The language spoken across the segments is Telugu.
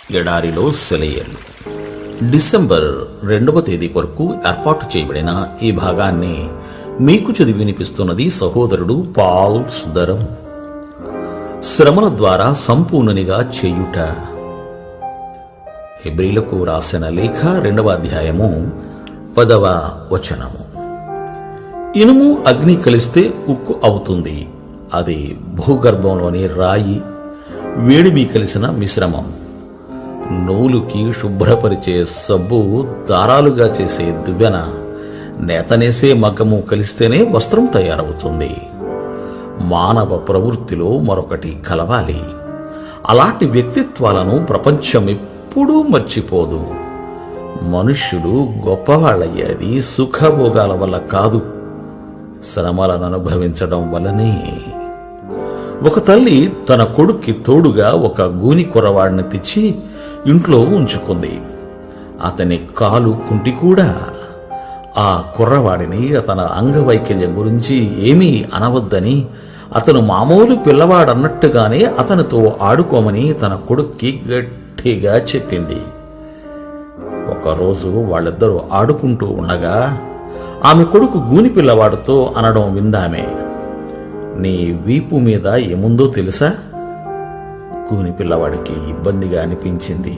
ఎడారిలో సెలయేర్లు. డిసెంబర్ 2వ తేదీ కొరకు ఏర్పాటు చేయబడిన ఈ భాగాన్ని మీకు చదివి వినిపిస్తున్నది సహోదరుడు పాల్ సుందరం. శ్రమల ద్వారా సంపూర్ణునిగా చేయుట. హెబ్రీలకు రాసిన లేఖ 2వ అధ్యాయము 10వ వచనము. ఇనుము అగ్ని కలిస్తే ఉక్కు అవుతుంది. అది భూగర్భంలోని రాయి వేడిమి కలిసిన మిశ్రమం. నూలుకి శుభ్రపరిచే సబ్బు, దారాలుగా చేసే దువ్వెన, నేతనేసే మగ్గము కలిస్తేనే వస్త్రం తయారవుతుంది. మానవ ప్రవృత్తిలో మరొకటి కలవాలి. అలాంటి వ్యక్తిత్వాలను ప్రపంచం ఎప్పుడూ మర్చిపోదు. మనుష్యులు గొప్పవాళ్ళయ్యేది సుఖభోగాల వల్ల కాదు, శ్రమలను అనుభవించడం వల్లనే. ఒక తల్లి తన కొడుక్కి తోడుగా ఒక గూని కుర్రవాడిని తెచ్చి ఇంట్లో ఉంచుకుంది. అతని కాలు కుంటి కూడా. ఆ కుర్రవాడిని అతని అంగవైకల్యం గురించి ఏమీ అనవద్దని, అతను మామూలు పిల్లవాడన్నట్టుగానే అతనితో ఆడుకోమని తన కొడుక్కి గట్టిగా చెప్పింది. ఒకరోజు వాళ్ళిద్దరూ ఆడుకుంటూ ఉండగా ఆమె కొడుకు గూని పిల్లవాడితో అనడం విందామే, నీ వీపు మీద ఏముందో తెలుసా? గూని పిల్లవాడికి ఇబ్బందిగా అనిపించింది.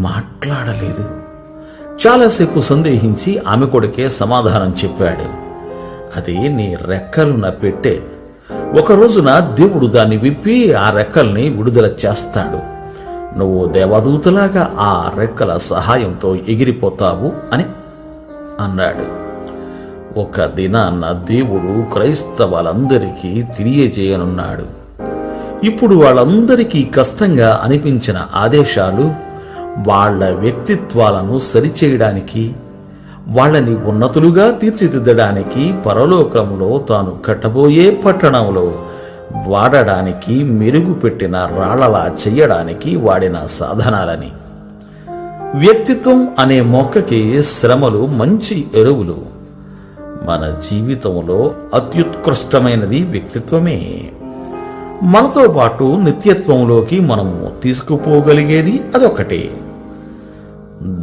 మాట్లాడలేదు. చాలాసేపు సందేహించి ఆమె కొడుకే సమాధానం చెప్పాడు, అది నీ రెక్కలున్న పెట్టె. ఒక రోజున దేవుడు దాన్ని విప్పి ఆ రెక్కల్ని విడుదల చేస్తాడు. నువ్వు దేవదూతలాగా ఆ రెక్కల సహాయంతో ఎగిరిపోతావు అని అన్నాడు. ఒక దినాన్న దేవుడు క్రైస్తవులందరికీ తెలియజేయనున్నాడు. ఇప్పుడు వాళ్ళందరికీ కష్టంగా అనిపించిన ఆదేశాలు వాళ్ళ వ్యక్తిత్వాలను సరిచేయడానికి, వాళ్ళని ఉన్నతులుగా తీర్చిదిద్దడానికి, పరలోకంలో తాను కట్టబోయే పట్టణంలో వాడడానికి, మెరుగుపెట్టిన రాళ్లలా చెయ్యడానికి వాడిన సాధనాలని. వ్యక్తిత్వం అనే మొక్కకి శ్రమలు మంచి ఎరువులు. మన జీవితంలో అత్యుత్కృష్టమైనది వ్యక్తిత్వమే. మనతో పాటు నిత్యత్వంలోకి మనము తీసుకుపోగలిగేది అదొకటే.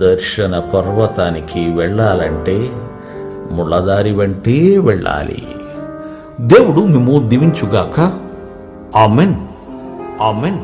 దర్శన పర్వతానికి వెళ్ళాలంటే ముళ్ళదారి వెంటే వెళ్ళాలి. దేవుడు మిమ్ము దీవించుగాక. ఆమెన్. ఆమెన్.